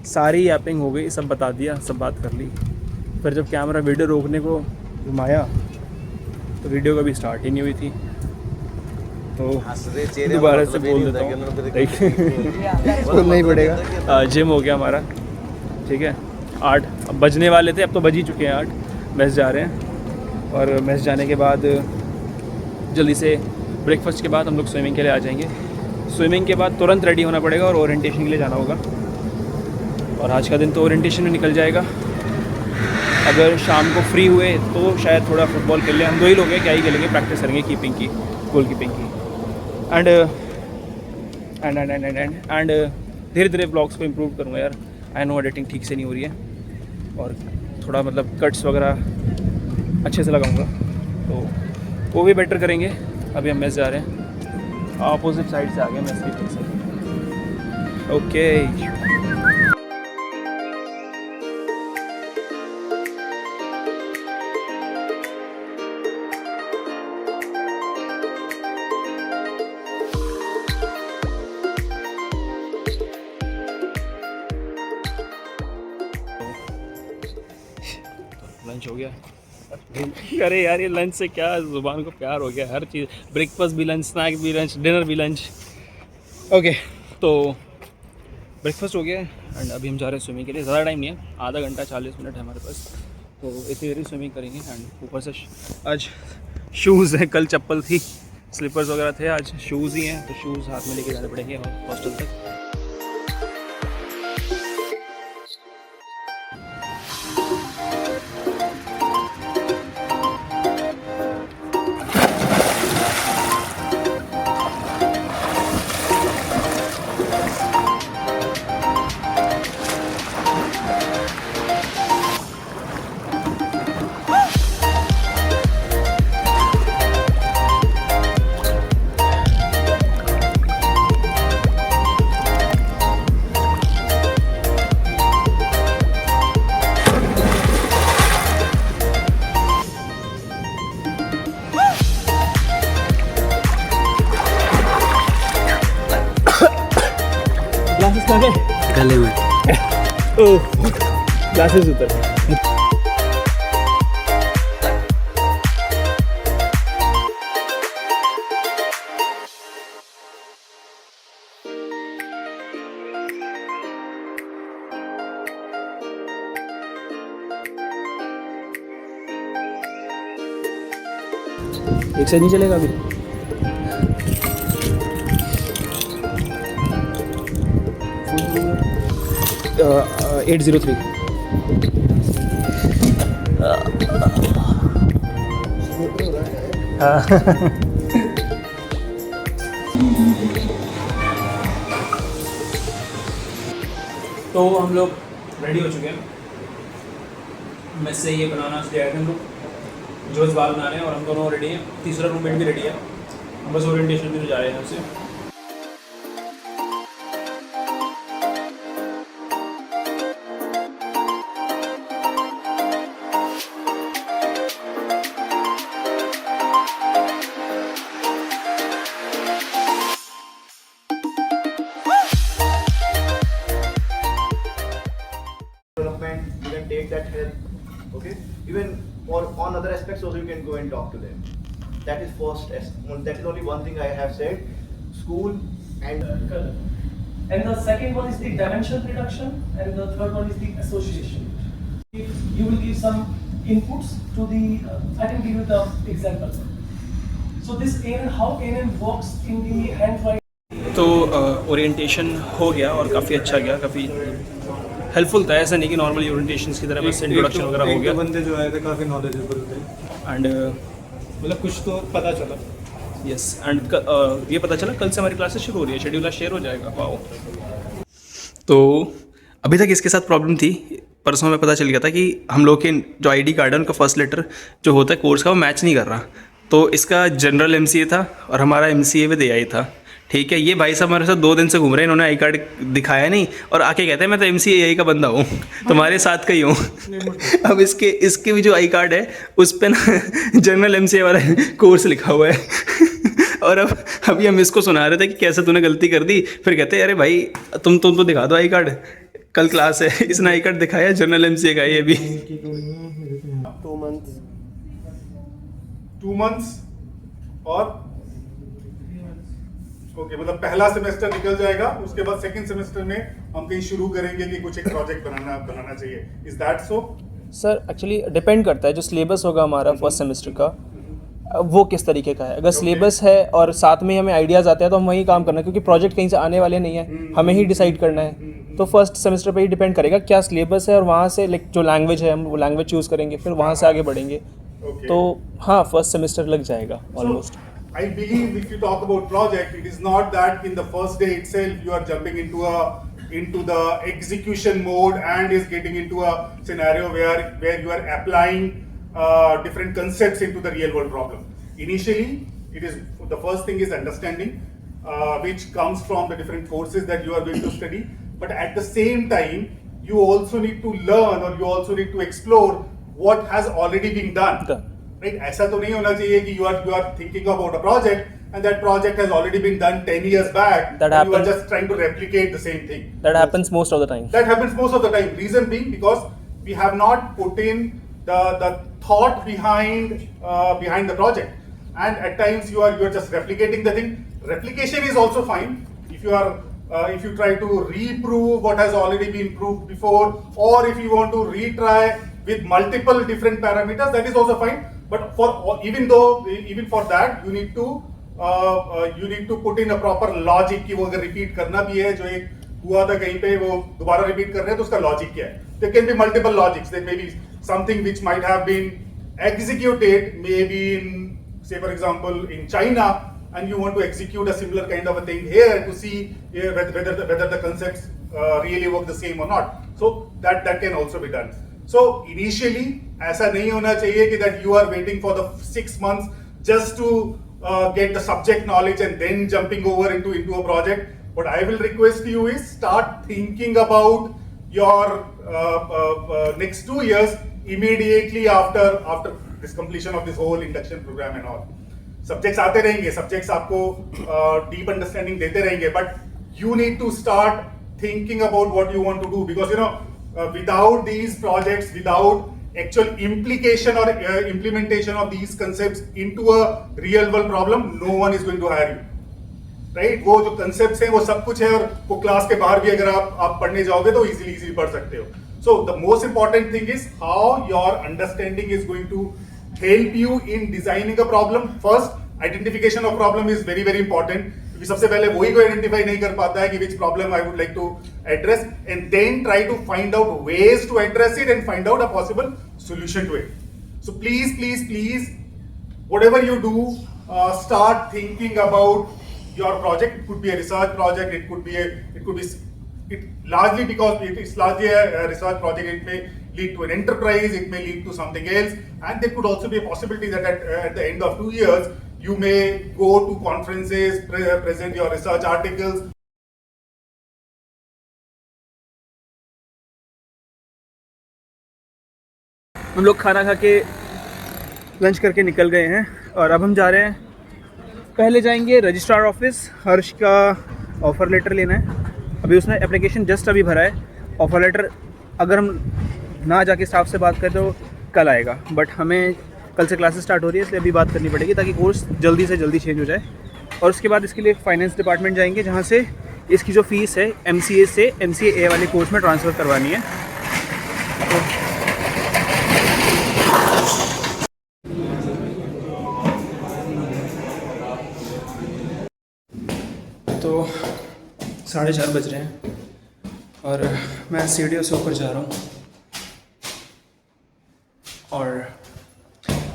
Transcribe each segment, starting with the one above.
सारी ऐपिंग हो गई, सब बता दिया, सब बात कर ली। फिर जब कैमरा वीडियो रोकने को घुमाया तो वीडियो कभी स्टार्ट ही नहीं हुई थी। तो दोबारा से बोल देता हूँ बोलना ही पड़ेगा। जिम हो गया हमारा, ठीक है। 8 अब बजने वाले थे, अब तो बज ही चुके हैं 8। मैस जा रहे हैं और मैस जाने के बाद जल्दी से ब्रेकफास्ट के बाद हम लोग स्विमिंग के लिए आ जाएंगे। स्विमिंग के बाद तुरंत रेडी होना पड़ेगा और ओरिएंटेशन के लिए जाना होगा। और आज का दिन तो ओरिएंटेशन में निकल जाएगा। अगर शाम को फ्री हुए तो शायद थोड़ा फुटबॉल खेल लें। हम 2 ही लोग हैं, क्या ही खेलेंगे, प्रैक्टिस करेंगे कीपिंग की, गोल कीपिंग की। एंड धीरे धीरे ब्लॉग्स को इम्प्रूव करूँगा यार। आई नो एडिटिंग ठीक से नहीं हो रही है और थोड़ा मतलब कट्स वगैरह अच्छे से लगाऊंगा, तो वो भी बेटर करेंगे। अभी हम मैस जा रहे हैं, अपोजिट साइड से आ गए मैस की तरफ से। ओके लंच हो गया। अरे यार ये लंच से क्या ज़ुबान को प्यार हो गया, हर चीज़, ब्रेकफास्ट भी लंच, स्नैक भी लंच, डिनर भी लंच। ओके तो ब्रेकफास्ट हो गया एंड अभी हम जा रहे हैं स्विमिंग के लिए। ज़्यादा टाइम नहीं है, आधा घंटा 40 मिनट है हमारे पास, तो इतनी देर ही स्विमिंग करेंगे। एंड ऊपर से आज शूज़ हैं, कल चप्पल थी, स्लीपर्स वगैरह थे, आज शूज़ ही हैं, तो शूज़ हाथ में लेके जाने पड़ेंगे हॉस्टल तक। ग्लासेस कहाँ गए? गले में। ओह ग्लासेस उतर। एक से नहीं चलेगा अभी। 803। तो हम लोग रेडी हो चुके हैं। मैं से ये बनाना ले आए थे हम लोग, जो इस बाल बना रहे हैं, और हम दोनों रेडी हैं। तीसरा रूममेट भी रेडी है, हम बस ओरिएंटेशन में जा रहे हैं उससे। Development, you can take that help, okay? Even or on other aspects also you can go and talk to them. That is first, that is only one thing I have said, school and And the second one is the dimension reduction, and the third one is the association. If you will give some inputs to the, I can give you the example. So this ANN, how ANN works in the handwriting. तो orientation हो गया और काफ़ी अच्छा गया, काफ़ी helpful था। ऐसा नहीं कि नॉर्मली ओरिएंटेशन की तरह बस इंट्रोडक्शन वगैरह हो गया। बंदे जो आए थे काफ़ी नॉलेजेबल थे एंड मतलब कुछ तो पता चला। यस एंड ये पता चला कल से हमारी क्लासेस शुरू हो रही है, शेड्यूल आज शेयर हो जाएगा। वाओ। तो अभी तक इसके साथ प्रॉब्लम थी, परसों में पता चल गया था कि हम लोग के जो आईडी कार्ड है उनका फर्स्ट लेटर जो होता है कोर्स का वो मैच नहीं कर रहा। तो इसका जनरल एमसीए था और हमारा एमसीए विद एआई था, ठीक है। ये भाई साहब हमारे साथ 2 दिन से घूम रहे हैं, इन्होंने आई कार्ड दिखाया नहीं और आके कहते हैं मैं तो एमसीए एआई का बंदा हूँ, तुम्हारे साथ का ही हूँ। अब इसके भी जो आई कार्ड है उस पर ना जनरल एमसीए वाला कोर्स लिखा हुआ है। और अब अभी हम इसको सुना रहे थे कि कैसे तूने गलती कर दी, फिर कहते अरे भाई तुम तो दिखा दो आई कार्ड, कल क्लास है, इसने आई कार्ड दिखाया, जनरल एमसीए का ये भी। 2 months और ओके, मतलब पहला सेमेस्टर निकल जाएगा, उसके बाद सेकंड सेमेस्टर में हम कहीं शुरू करेंगे कि कुछ एक प्रोजेक्ट बनाना चाहिए। Is that so? Sir actually depend करता है, जो सिलेबस होगा हमारा फर्स्ट सेमेस्टर का वो किस तरीके का है। अगर सिलेबस है और साथ में हमें आइडियाज़ आते हैं तो हम वही काम करना है, क्योंकि प्रोजेक्ट कहीं से आने वाले नहीं है, हमें ही डिसाइड करना है। तो फर्स्ट सेमेस्टर पे ही डिपेंड करेगा क्या सिलेबस है, और वहाँ से लाइक जो लैंग्वेज है हम वो लैंग्वेज चूज़ करेंगे, फिर वहाँ से आगे बढ़ेंगे। तो हाँ, फर्स्ट सेमेस्टर लग जाएगा almost. I believe if you talk about project, it is not that in the first day itself you are jumping into the execution mode and is getting into a scenario where you are applying different concepts into the real world problem. Initially, it is the first thing is understanding, which comes from the different courses that you are going to study. But at the same time, you also need to learn, or you also need to explore what has already been done. Right? ऐसा तो नहीं होना चाहिए कि you are thinking about a project and that project has already been done 10 years back. That and you are happens. just trying to replicate the same thing. That happens most of the time. That happens most of the time. Reason being because we have not put in the thought behind the project, and at times you are just replicating the thing. Replication is also fine if you are if you try to reprove what has already been proved before, or if you want to retry with multiple different parameters, that is also fine. But even for that you need to put in a proper logic कि वो अगर repeat करना भी है, जो एक हुआ था कहीं पे वो दोबारा repeat कर रहे हैं तो उसका logic क्या है? There can be multiple logics. There may be something which might have been executed maybe in, say for example, in China, and you want to execute a similar kind of a thing here to see whether the concepts really work the same or not. So that can also be done. So initially ऐसा नहीं होना चाहिए कि that you are waiting for the 6 months just to get the subject knowledge and then jumping over into a project. What I will request you is start thinking about your next 2 years immediately after this completion of this whole induction program and all. Subjects आते रहेंगे, subjects आपको deep understanding देते रहेंगे, but you need to start thinking about what you want to do, because without these projects, without actual implication or implementation of these concepts into a real world problem, no one is going to hire you. Right? वो जो concepts हैं वो सब कुछ है, और वो class के बाहर भी अगर आप पढ़ने जाओगे तो easily पढ़ सकते हो. So the most important thing is how your understanding is going to help you in designing a problem. First, identification of problem is very very important. क्योंकि सबसे पहले वही को आइडेंटिफाई नहीं कर पाता है कि which problem I would like to address, and then try to find out ways to address it and find out a possible solution to it. So please, whatever you do, start thinking about your project. It could be a research project. It could be largely because it is largely a research project. It may lead to an enterprise. It may lead to something else, and there could also be a possibility that at the end of 2 years you may go to conferences, present your research articles. हम लोग खाना खा के lunch करके निकल गए हैं, और अब हम जा रहे हैं, पहले जाएंगे रजिस्ट्रार ऑफिस, हर्ष का ऑफ़र लेटर लेना है। अभी उसने एप्लीकेशन जस्ट अभी भरा है, ऑफ़र लेटर अगर हम ना जाके स्टाफ से बात करें तो कल आएगा, बट हमें कल से क्लासेस स्टार्ट हो रही है, इसलिए अभी बात करनी पड़ेगी ताकि कोर्स जल्दी से जल्दी चेंज हो जाए। और उसके बाद इसके लिए फाइनेंस डिपार्टमेंट जाएंगे, जहाँ से इसकी जो फ़ीस है MCA से MCA वाले कोर्स में ट्रांसफ़र करवानी है। तो 4:30 बज रहे हैं और मैं सीढ़ियों से ऊपर जा रहा हूँ, और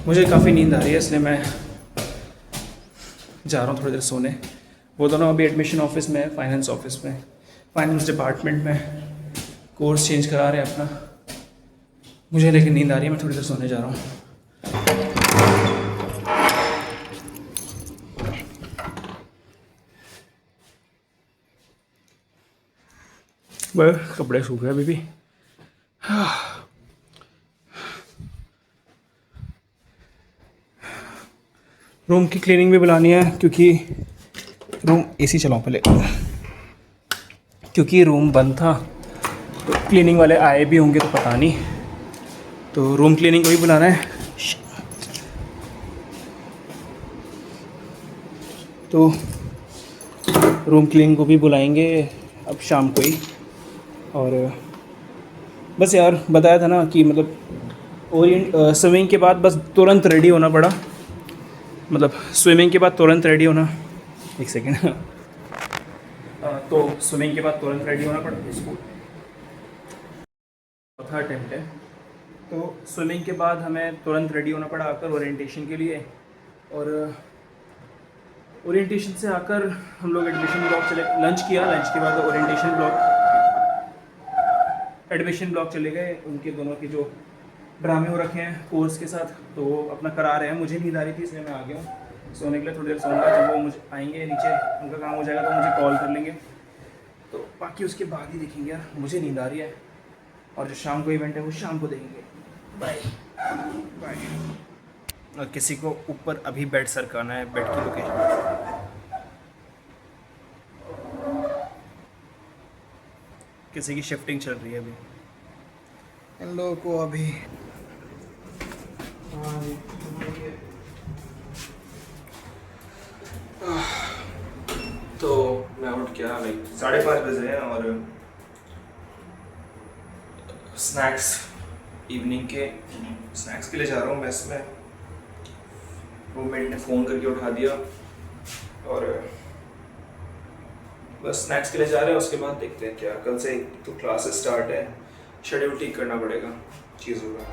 मुझे काफ़ी नींद आ रही है, इसलिए मैं जा रहा हूँ थोड़ी देर सोने। वो दोनों अभी एडमिशन ऑफिस में है, फाइनेंस ऑफिस में, फाइनेंस डिपार्टमेंट में कोर्स चेंज करा रहे हैं अपना। मुझे लेकिन नींद आ रही है, मैं थोड़ी देर सोने जा रहा हूँ। बस कपड़े सूख गए अभी भी। रूम की क्लीनिंग भी बुलानी है क्योंकि रूम एसी चलाओ पहले, क्योंकि रूम बंद था तो क्लीनिंग वाले आए भी होंगे तो पता नहीं, तो रूम क्लीनिंग को भी बुलाना है। तो रूम क्लीनिंग को भी बुलाएंगे अब शाम को ही। और बस यार बताया था ना कि मतलब स्विमिंग के बाद बस तुरंत रेडी होना पड़ा, मतलब स्विमिंग के बाद तुरंत रेडी होना, एक सेकेंड तो स्विमिंग के बाद तुरंत रेडी होना पड़ा। इसको चौथा अटेम्प्ट है, तो स्विमिंग के बाद हमें तुरंत रेडी होना पड़ा आकर ओरिएंटेशन के लिए। और ओरिएंटेशन से आकर हम लोग एडमिशन ब्लॉक चले, लंच किया, लंच के बाद एडमिशन ब्लॉक चले गए। उनके दोनों के जो ड्रामे हो रखे हैं कोर्स के साथ, तो वो अपना करा रहे हैं। मुझे नींद आ रही थी इसलिए मैं आ गया हूँ सोने के लिए, थोड़ी देर सोऊंगा। जब वो मुझे आएंगे नीचे, उनका काम हो जाएगा तो मुझे कॉल कर लेंगे, तो बाकी उसके बाद ही देखेंगे यार। मुझे नींद आ रही है, और जो शाम को इवेंट है वो शाम को देखेंगे। Bye bye. और किसी को ऊपर अभी बेड सरकाना है, बेड की लोकेशन, किसी की शिफ्टिंग चल रही है अभी, इन लोगों को अभी तो मैं उठ गया, लाइक 5:30 बज रहे हैं। और स्नैक्स, इवनिंग के स्नैक्स के लिए जा रहा हूँ मेस में। रूममेट ने फ़ोन करके उठा दिया, और बस स्नैक्स के लिए जा रहे हैं। उसके बाद देखते हैं क्या, कल से तो क्लासेस स्टार्ट है, शेड्यूल ठीक करना पड़ेगा चीज़ों का।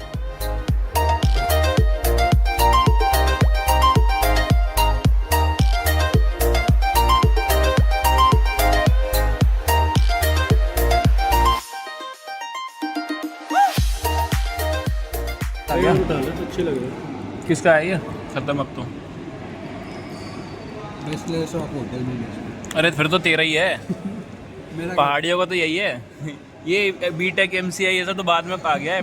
अच्छी लग रही है। किसका है ये? खत्म अब तो। इसलिए सब आपको होटल में अरे फिर तो तेरा ही है। मेरा पहाड़ियों का तो यही है। ये बीटेक एमसीआई ये सब तो बाद में आ गया है।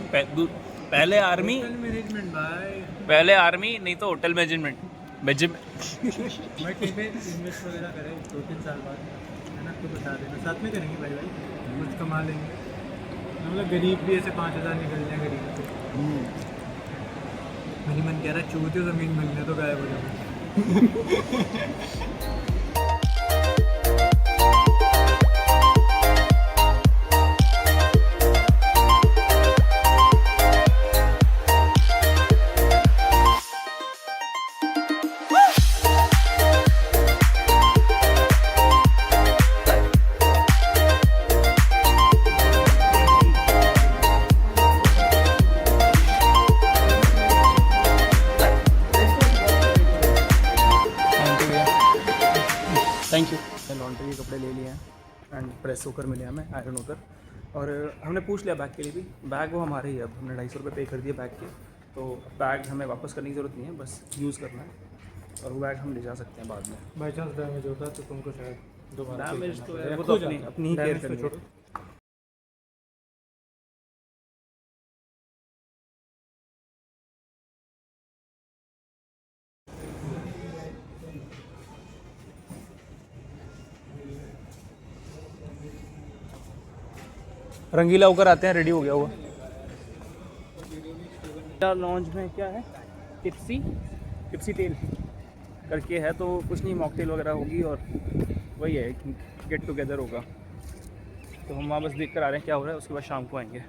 पहले आर्मी, मैनेजमेंट भाई, पहले आर्मी, नहीं तो होटल मैनेजमेंट। मैं कहीं पे इन्वेस्ट वगैरह करें 2-3 साल बाद, है ना, तो बता देना, साथ में करेंगे भाई कुछ कमा लेंगे। मतलब गरीब भी ऐसे 5,000 निकल जाए गरीब से। मेरी मन कह रहा है चूते ज़मीन मिलने तो गायब हो जाए। Thank you. लॉन्ड्री के कपड़े ले लिए हैं एंड प्रेस होकर मिले हमें, आयरन होकर। और हमने पूछ लिया बैग के लिए भी, बैग वो हमारे ही है। अब हमने 250 रुपये पे कर दिए बैग के, तो बैग हमें वापस करने की ज़रूरत नहीं है, बस यूज़ करना है। और वो बैग हम ले जा सकते हैं बाद में। बाई चांस डैमेज होता है तो तुमको शायद दोबारा डैमेज तो है, वो तो अपनी ही केयर करनी है। रंगीला होकर आते हैं, रेडी हो गया हुआ। लॉन्च में क्या है, टिप्सी टेल करके है, तो कुछ नहीं, मॉकटेल वगैरह होगी और वही है, गेट टुगेदर होगा। तो हम वहाँ बस देख कर आ रहे हैं क्या हो रहा है, उसके बाद शाम को आएंगे।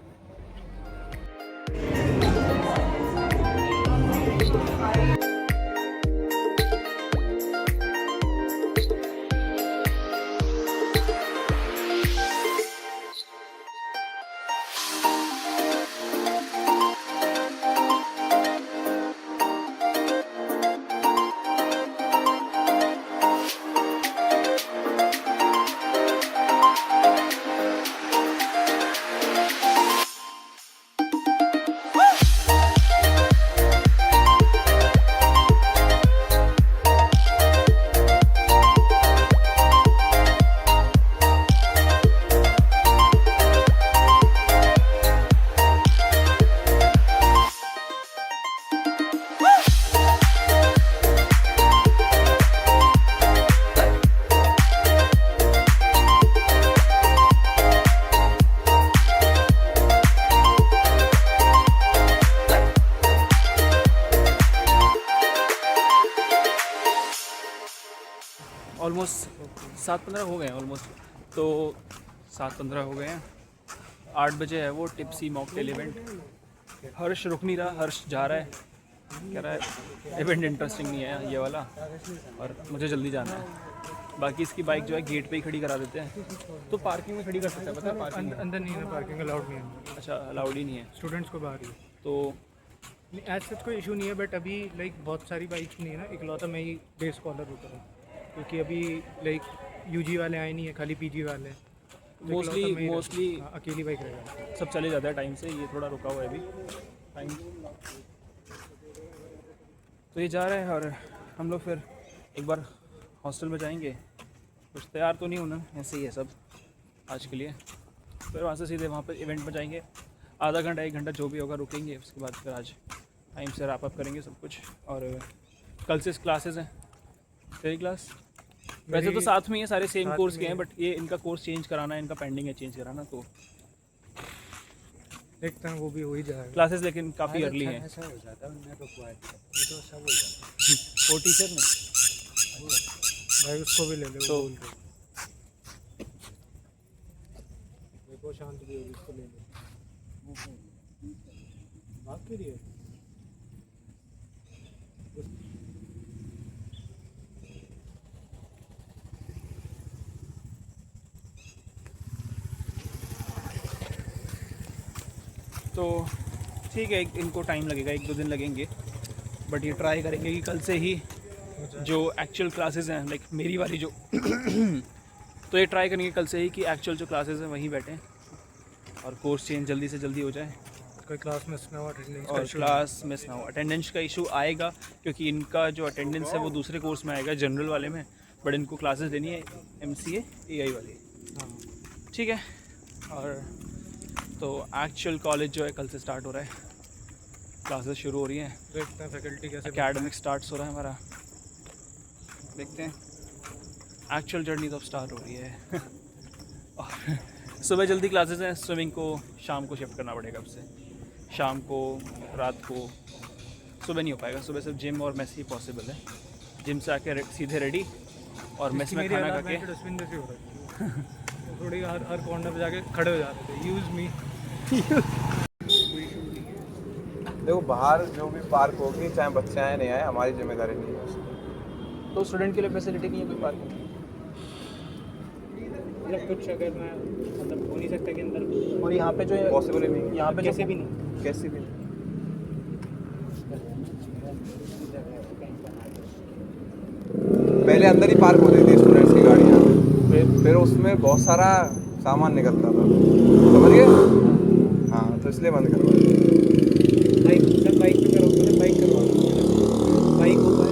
ऑलमोस्ट 7:15 हो गए हैं ऑलमोस्ट, तो 7:15 हो गए हैं। 8 बजे है वो टिप्सी मॉकटेल इवेंट। हर्ष रुक नहीं रहा, हर्ष जा रहा है, कह रहा है इवेंट इंटरेस्टिंग नहीं है ये वाला और मुझे जल्दी जाना है। बाकी इसकी बाइक जो है गेट पे ही खड़ी करा देते हैं, तो पार्किंग में खड़ी कर सकते हैं, पता है पार्किंग अंदर नहीं है, पार्किंग अलाउड नहीं है, अच्छा अलाउड ही नहीं है, स्टूडेंट्स को बाहर ही। तो एज सच कोई इशू नहीं है, बट अभी लाइक बहुत सारी बाइक्स नहीं है ना, इकलौता मैं ही डे स्कॉलर होता हूँ, क्योंकि अभी लाइक यूजी वाले आए नहीं है, खाली पीजी वाले हैं। तो इकलौता मैं ही मोस्टली हाँ, अकेली बाइक रहेगा। सब चले जाता है टाइम से, ये थोड़ा रुका हुआ है अभी टाइम। तो ये जा रहे हैं और हम लोग फिर एक बार हॉस्टल में जाएंगे। कुछ तैयार तो नहीं होना, ऐसे ही है सब आज के लिए। फिर वहाँ से सीधे वहाँ पर इवेंट में जाएंगे, आधा घंटा 1 घंटा जो भी होगा रुकेंगे, उसके बाद फिर आज टाइम से रैप अप करेंगे सब कुछ। और कल से क्लासेस हैं, तेरी क्लास वैसे तो साथ में ही है, सारे सेम कोर्स के हैं, बट ये इनका कोर्स चेंज कराना है, इनका पेंडिंग है चेंज कराना, तो देखते हैं वो भी हो ही जाएगा। क्लासेस लेकिन काफ़ी अर्ली हैं। ऐसा हो जाता है उनने रुकवा दिया, ये तो सब हो जाता वो टीचर ने है। भाई उसको भी ले लो, तो- बोल के देखो शांत भी होगी, उसको ले लो। बात के लिए तो ठीक है, इनको टाइम लगेगा, 1-2 दिन लगेंगे, बट ये ट्राई करेंगे कि कल से ही जो एक्चुअल क्लासेस हैं, लाइक मेरी वाली जो तो ये ट्राई करेंगे कल से ही कि एक्चुअल जो क्लासेस हैं वहीं बैठें और कोर्स चेंज जल्दी से जल्दी हो जाए कोई क्लास मिस ना हो, अटेंडेंस का और issue क्लास मिस ना हो। अटेंडेंस का इशू आएगा क्योंकि इनका जो अटेंडेंस है वो दूसरे कोर्स में आएगा, जनरल वाले में, बट इनको क्लासेस लेनी है MCA AI वाली। नहीं। हाँ, ठीक है, और तो एक्चुअल कॉलेज जो है कल से स्टार्ट हो रहा है, क्लासेस शुरू हो रही हैं, देखते हैं फैकल्टी कैसे एकेडमिक स्टार्ट्स हो रहा है हमारा, देखते हैं। एक्चुअल जर्नी तो अब स्टार्ट हो रही है और सुबह जल्दी क्लासेस हैं, स्विमिंग को शाम को शिफ्ट करना पड़ेगा, अब से शाम को, रात को, सुबह नहीं हो पाएगा। सुबह सिर्फ जिम और मेस ही पॉसिबल है, जिम से आके सीधे रेडी और मेस में खाना खा के। डस्टबिन जैसे हो रहा है थोड़ी हर कॉर्नर पे जाके खड़े हो जाते थे, यूज मी। देखो बाहर जो भी पार्क होगी, चाहे बच्चे आए नहीं आए, हमारी जिम्मेदारी नहीं है उसकी। तो स्टूडेंट के लिए फैसिलिटी नहीं है कोई पार्किंग? मतलब कुछ अगर मैं मतलब हो नहीं सकता कि अंदर, और यहाँ पे जो है पॉसिबल ही नहीं, यहाँ पे कैसे भी नहीं। कैसे भी नहीं। पहले अंदर ही पार्क होती थी स्टूडेंट्स की गाड़ियाँ, फिर उसमें बहुत सारा सामान निकलता था, समझ गए? हाँ, तो इसलिए बंद करवा बाइक सर, बाइक पे करोगे तो बाइक करवा, बाइक होगा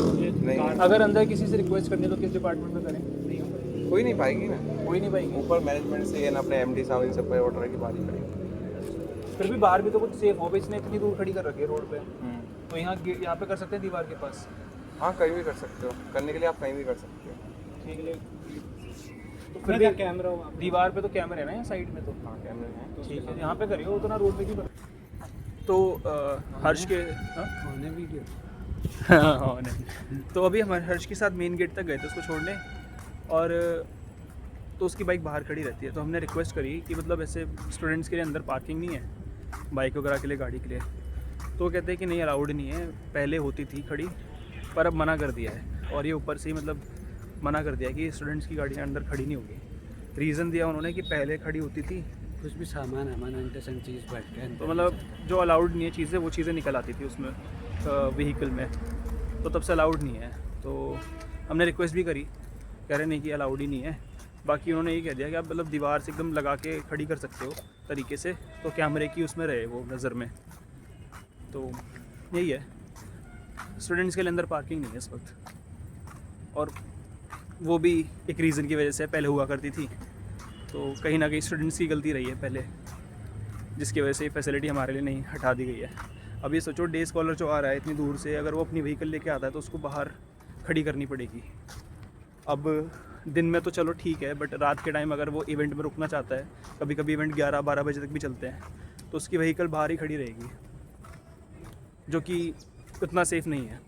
नहीं। कार अगर अंदर किसी से रिक्वेस्ट करनी है तो किस डिपार्टमेंट में करें? नहीं होगा। कोई नहीं पाएगी ना, कोई नहीं पाएगी। ऊपर मैनेजमेंट से ये ना अपने MD साहब इन सब पे ऑर्डर की बारी करेगी। फिर भी बाहर भी तो कुछ सेफ हो, इसने इतनी दूर खड़ी कर रखी है रोड पे, तो यहाँ पे कर सकते हैं दीवार के पास। हाँ, कहीं भी कर सकते हो, करने के लिए आप कहीं भी कर सकते हो। ठीक है, तो फिर फिर भी कैमरा होगा दीवार पे तो कैमरे हैं ना साइड में, तो हाँ, कैमरे हैं तो ठीक है, यहाँ पे करिए, उतना रोड पे क्यों कर। तो हर्ष के होने वीडियो हाँ नहीं, तो अभी हमारे हर्ष के साथ मेन गेट तक गए थे उसको छोड़ने, और तो उसकी बाइक बाहर खड़ी रहती है, तो हमने रिक्वेस्ट करी कि मतलब ऐसे स्टूडेंट्स के लिए अंदर पार्किंग नहीं है बाइक वगैरह के लिए, गाड़ी के लिए, तो वो कहते हैं कि नहीं अलाउड नहीं है, पहले होती थी खड़ी पर अब मना कर दिया है, और ये ऊपर से ही मतलब मना कर दिया कि स्टूडेंट्स की गाड़ियाँ अंदर खड़ी नहीं होगी। रीज़न दिया उन्होंने कि पहले खड़ी होती थी, कुछ भी सामान है चीज़ बैठ के, तो मतलब जो अलाउड नहीं है चीज़ें, वो चीज़ें निकल आती थी उसमें व्हीकल में, तो तब से अलाउड नहीं है। तो हमने रिक्वेस्ट भी करी, कह रहे नहीं कि अलाउड ही नहीं है। बाकी उन्होंने ये कह दिया कि आप मतलब दीवार से एकदम लगा के खड़ी कर सकते हो तरीके से, तो कैमरे की उसमें रहे वो नज़र में, तो यही है। स्टूडेंट्स के लिए अंदर पार्किंग नहीं है इस वक्त, और वो भी एक रीज़न की वजह से पहले हुआ करती थी, तो कहीं ना कहीं स्टूडेंट्स की गलती रही है पहले, जिसकी वजह से ये फैसिलिटी हमारे लिए नहीं हटा दी गई है। अब ये सोचो, डे स्कॉलर जो आ रहा है इतनी दूर से, अगर वो अपनी व्हीकल लेके आता है तो उसको बाहर खड़ी करनी पड़ेगी। अब दिन में तो चलो ठीक है, बट रात के टाइम अगर वो इवेंट में रुकना चाहता है, कभी कभी इवेंट 11-12 बजे तक भी चलते हैं, तो उसकी व्हीकल बाहर ही खड़ी रहेगी, जो कि उतना सेफ़ नहीं है।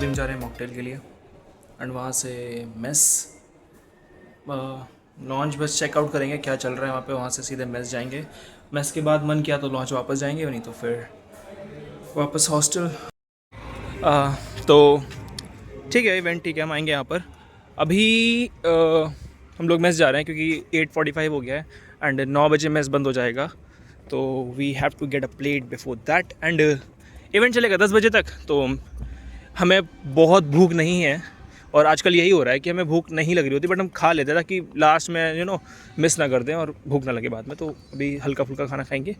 अभी हम जा रहे हैं मॉकटेल के लिए एंड वहाँ से मेस लॉन्च बस चेकआउट करेंगे क्या चल रहा है वहाँ पे, वहाँ से सीधे मेस जाएंगे। मेस के बाद मन किया तो लॉन्च वापस जाएंगे, नहीं तो फिर वापस हॉस्टल। तो ठीक है इवेंट ठीक है, हम आएंगे यहाँ पर। अभी हम लोग मेस जा रहे हैं क्योंकि 8:45 हो गया है एंड 9 बजे मेस बंद हो जाएगा, तो we have to get a plate before that and event चलेगा 10 बजे तक। तो हमें बहुत भूख नहीं है और आजकल यही हो रहा है कि हमें भूख नहीं लग रही होती, बट हम खा लेते हैं ताकि लास्ट में मिस ना कर दें और भूख ना लगे बाद में। तो अभी हल्का फुल्का खाना खाएंगे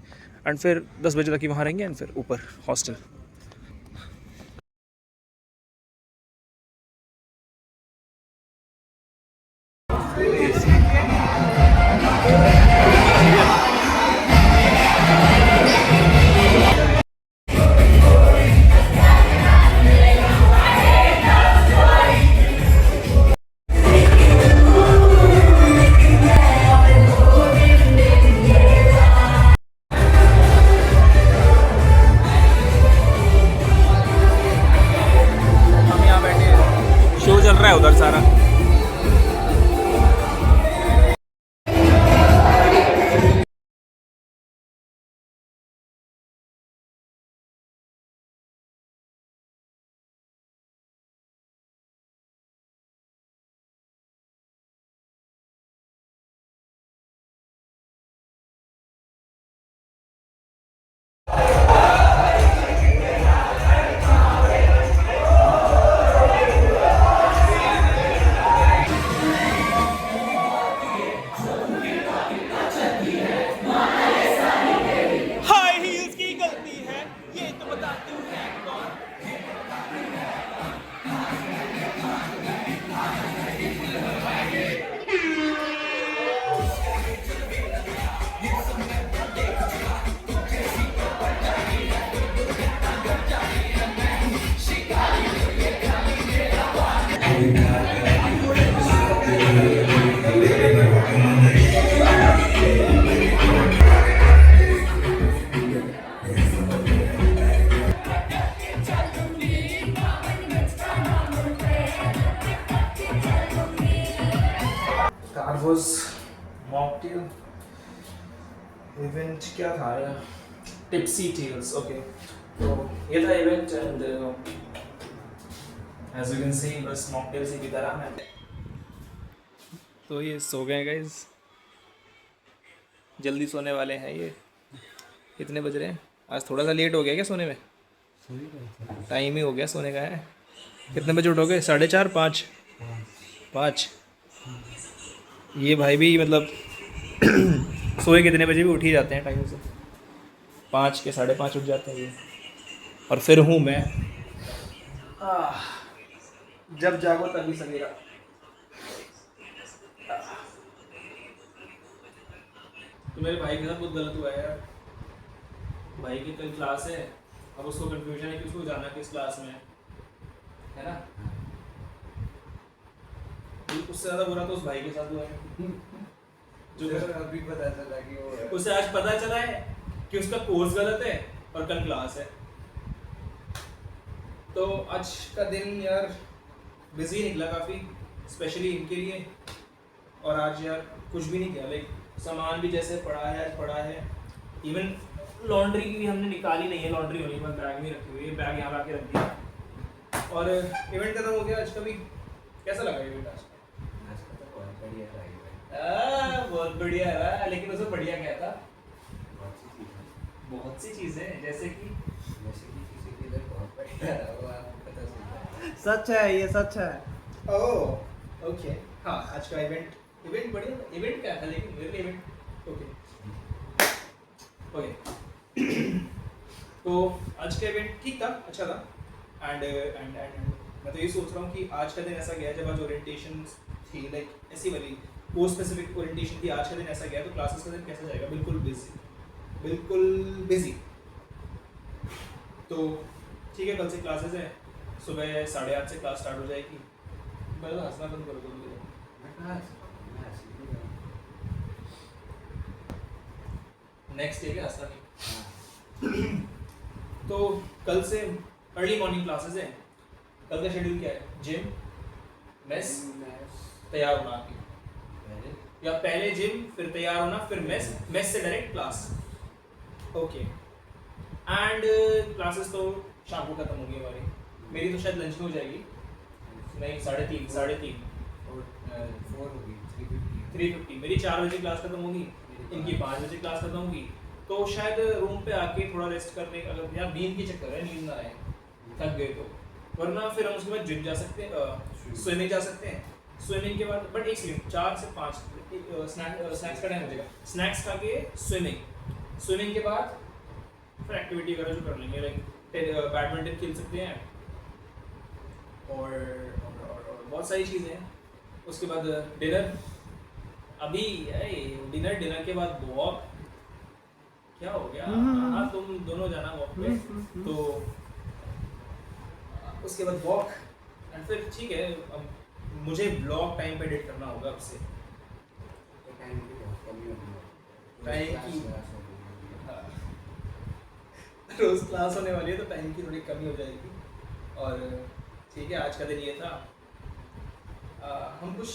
एंड फिर 10 बजे तक ही वहाँ रहेंगे एंड फिर ऊपर हॉस्टल। शो चल रहा है उधर सारा। हाई हील्स की गलती है ये तो बताती हूँ है कौन। Carvos mocktail इवेंट क्या था यार, टिप्सी टेल्स। ओके तो ये था event and as you can see बस मॉकटेल से की तरह है। तो ये सो गए गाइस, जल्दी सोने वाले हैं ये। कितने बज रहे हैं? आज थोड़ा सा लेट हो गया क्या सोने में? टाइम ही हो गया सोने का है। कितने बजे उठोगे? 4:30 5? ये भाई भी मतलब सोए कितने बजे भी उठ ही जाते हैं टाइम से, 5 के 5:30 उठ जाते हैं ये। और फिर हूँ मैं जब जागो तभी सवेरा। तो मेरे भाई के साथ बहुत गलत हुआ है यार। भाई की कल क्लास है, अब उसको कंफ्यूजन है कि उसको जाना किस क्लास में है ना। उससे ज़्यादा बुरा तो उस भाई के साथ हुआ है जो अभी पता चला कि वो उसे आज पता चला है कि उसका कोर्स गलत है और कल क्लास है। तो आज का दिन यार बिजी निकला काफ़ी, स्पेशली इनके लिए। और आज यार कुछ भी नहीं किया, लाइक सामान भी जैसे पड़ा है। इवन लॉन्ड्री की भी हमने निकाली नहीं है, लॉन्ड्री होने के बाद बैग में रखी हुई है, बैग यहाँ ला के रख दिया। और इवेंट खत्म हो गया आज का भी। कैसा लगा इवेंट आज का? बहुत बढ़िया रहा, लेकिन उसमें बढ़िया क्या था? बहुत सी चीजें जैसे कि सच है, ये सच है। ओह ओके हाँ, आज का इवेंट बढ़िया। इवेंट क्या था लेकिन मेरे लिए इवेंट ओके तो आज का इवेंट ठीक था, अच्छा था। एंड मैं तो ये सोच रहा हूँ कि आज का दिन ऐसा गया जब आज ओरिएंटेशन थी, लाइक ऐसी वाली कोर्स स्पेसिफिक ओरिएंटेशन थी। आज का दिन ऐसा गया तो क्लासेस का दिन कैसा जाएगा? बिल्कुल बिजी। तो ठीक है, कल से क्लासेस हैं, सुबह 8:30 से क्लास स्टार्ट हो जाएगी। मैं हंसना बंद कर दूँगी। नेक्स्ट डे क्या हंसना नहीं। तो कल से अर्ली मॉर्निंग क्लासेस हैं, कल का शेड्यूल क्या है? जिम, मेस, तैयार होना आके, या पहले जिम फिर तैयार होना फिर मेस, मेस से direct class. Okay, and classes तो शाम को खत्म होगी हमारी। मेरी तो शायद लंच में हो जाएगी, नहीं 3:30 3:50 मेरी 4 बजे क्लास खत्म होगी, इनकी 5 बजे क्लास खत्म होगी। तो शायद रूम पे आके थोड़ा रेस्ट करने, अगर यार नींद के चक्कर है, नींद ना आए, थक गए तो, वरना फिर हम उसके बाद जिम जा सकते हैं, स्विमिंग जा सकते हैं। स्विमिंग के बाद बट एक सेकंड, 4 से 5 स्नैक्स का टाइम हो जाएगा, स्नैक्स खा के स्विमिंग के बाद फिर एक्टिविटी वगैरह जो कर लेंगे, लाइक बैडमिंटन खेल सकते हैं और बहुत सारी चीज़ें हैं। उसके बाद डिनर, अभी डिनर के बाद वॉक, क्या हो गया, हाँ तुम दोनों जाना वॉक पे, तो उसके बाद वॉक एंड फिर ठीक है। अब मुझे ब्लॉग टाइम पे एडिट करना होगा अब से, टाइम की हाँ। रोज क्लास होने वाली है तो टाइम की थोड़ी कमी हो जाएगी। और ठीक है, आज का दिन ये था। हम कुछ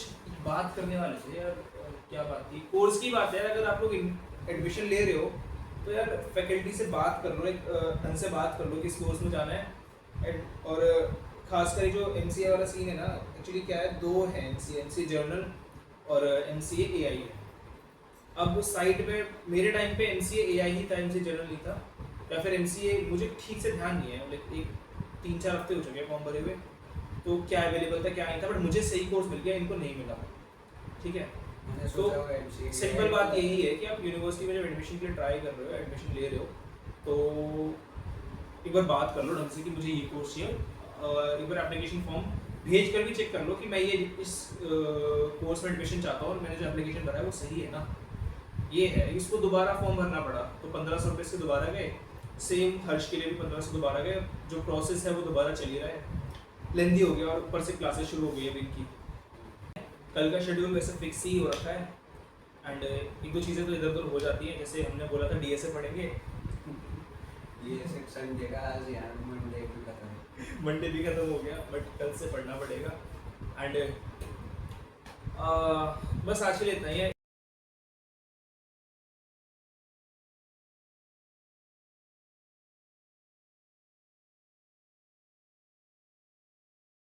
बात करने वाले थे यार, क्या बात थी? कोर्स की बात है। अगर आप लोग एडमिशन ले रहे हो तो यार फैकल्टी से बात कर लो, एक ढंग से बात कर लो किस कोर्स में जाना है। और खासकर जो MCA वाला सीन है ना, एक्चुअली क्या है, 2 है MCA जर्नल और MCA AI है। अब साइट पे मेरे टाइम पे MCA AI ही था, MCA जर्नल नहीं था, या फिर MCA मुझे ठीक से ध्यान नहीं है, लाइक 3-4 हफ्ते हो चुके हैं फॉर्म भरे हुए, तो क्या अवेलेबल था क्या नहीं था, बट मुझे सही कोर्स मिल गया, इनको नहीं मिला। ठीक है, तो सिंपल बात यही है कि आप यूनिवर्सिटी में जब एडमिशन के लिए ट्राई कर रहे हो, एडमिशन ले रहे हो, तो एक बार बात कर लो ढंग से कि मुझे ये कोर्स चाहिए। एक बार एप्लीकेशन फॉर्म भेज कर भी चेक कर लो कि मैं ये इस कोर्स में एडमिशन चाहता हूँ और मैंने जो एप्लीकेशन भरा है वो सही है ना। ये है, इसको दोबारा फॉर्म भरना पड़ा तो 1500 रुपये से दोबारा गए, सेम हर्ष के लिए भी 1500 दोबारा गए, जो प्रोसेस है वो दोबारा चल ही रहा है, लेंदी हो गया और ऊपर से क्लासेस शुरू हो गई है इनकी। कल का शेड्यूल वैसे फिक्स ही हो रखा है एंड एक दो चीज़ें तो इधर उधर हो जाती हैं, जैसे हमने बोला था DSA पढ़ेंगे, संडे का आज यार मंडे भी खत्म हो गया, बट कल से पढ़ना पड़ेगा। एंड बस आज के लिए इतना ही है।